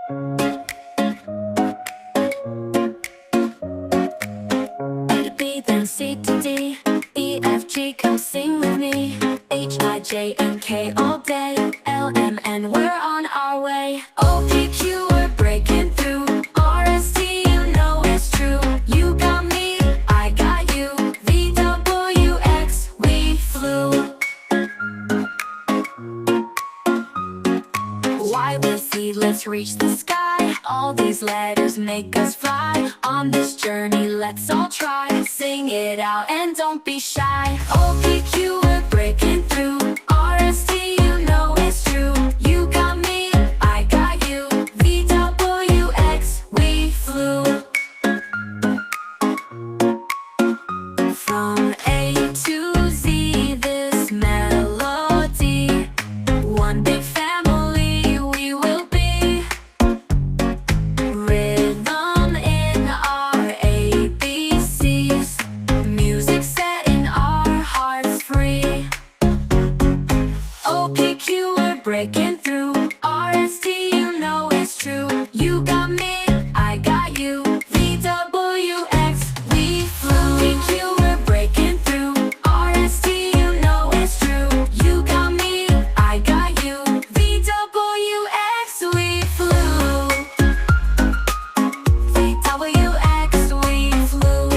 A to B, then C to D, E, F, G, come sing with me. H, I, J, and K all day, L, M, N, we're on our way. O, P, Q, we're breaking through. R, S, T, you know it's true. You got me, I got you. V, W, X, we flew. Y with Z, let's reach the sky. All these letters make us fly. On this journey, let's all try. Sing it out and don't be shy. O, P, Q, we're breaking through. R, S, T, you know it's true. You got me, I got you. V, W, X, we flew. From A to Z, this melody, one big family we will be. Rhythm in our ABCs, music setting our hearts free. O, P, Q, we're breaking through. R, S, T, you know it's true. You got me, I got you. V, W, X, we flew. P, Q, we're breaking through. R, S, T, you know it's true. You got me, I got you. V, W, X, we flew. V, W, X, we flew.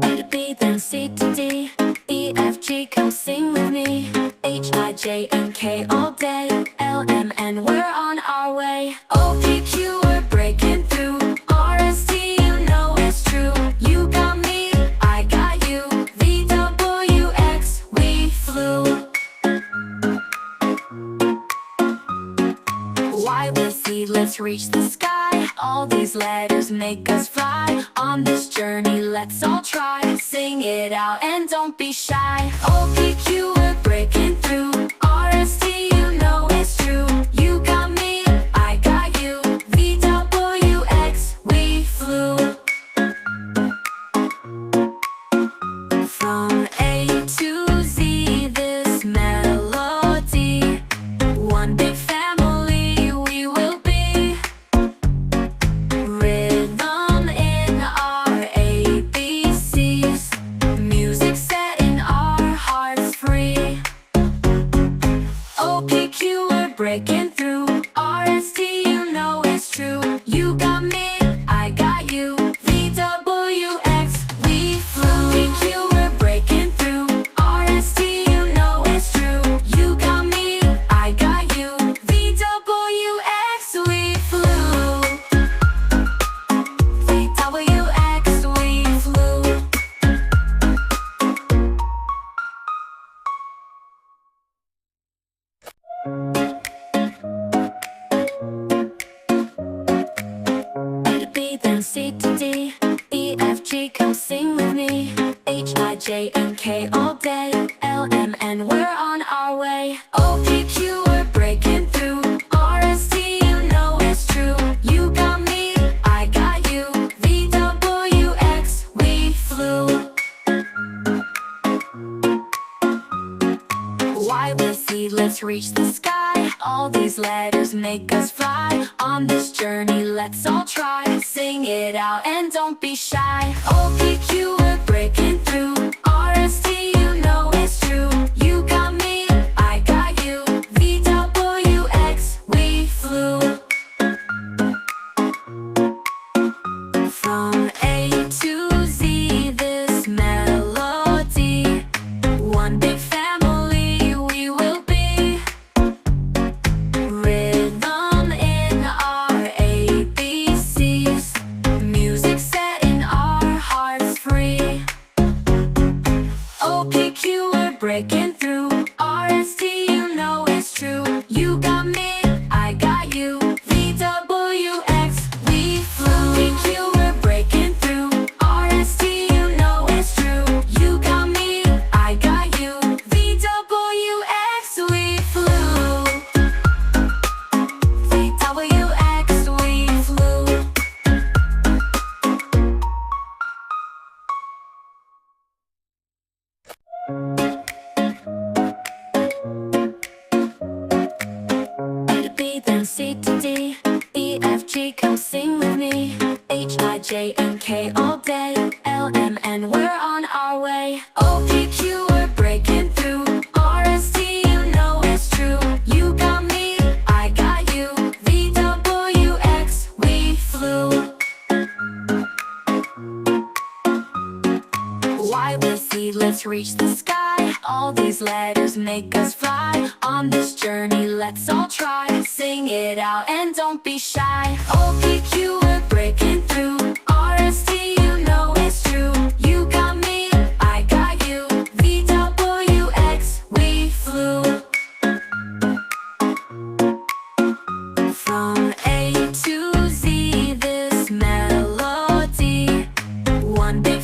A to B, then C to D, E, F, G, come sing with me. H, I, J, and K all day, L, M, N, we're on our way. O, P, Q, we're breaking through. R, S, T, you know it's true. You got me, I got you. V, W, X, we flew. Y with Z, let's reach the sky. All these letters make us fly. On this journey, let's all try. Sing it out and don't be shy. O, P, Q, we're breaking through. R, S, T, you know it's true. You got me, I got you. V, W, X, we flew. From A to Z, this melody, one big family we will be. Rhythm in our ABCs, music setting our hearts free. O, P, Q, we're breaking through. R, S, T, you know it's true. You got me, I got you. V, W, X, we flew. P, Q, we're breaking through. R, S, T, you know it's true. You got me, I got you. V, W, X, we flew. V, W, X, we flew. A to B, then C to D, E, F, G, come sing with me. H, I, J, and K all day, L, M, N, we're on our way. O, P, Q, we're breaking through. R, S, T, you know it's true. You got me, I got you. V, W, X, we flew. Y with Z, let's reach the sky. All these letters make us fly. On this journey, let's all try. Sing it out and don't be shy. O, P, Q, we're breaking through. R, S, T, you know it's true. You got me, I got you. V, W, X, we flew. From A to Z, this melody, one big family we will be. Rhythm in our ABCs, music setting our hearts C to D. E, F, G, come sing with me. H, I, J, and K all day. L, M, N, we're on our way. O, P, Q, we're breaking through. R, S, T, you know it's true. You got me, I got you. V, W, X, we flew. Y, with Z, let's reach the sky. All these letters make us fly. On this journey, let's all try. Sing it out and don't be shy. O, P, Q, we're breaking through. R, S, T, you know it's true. You got me, I got you. V, W, X, we flew. From A to Z, this melody. One big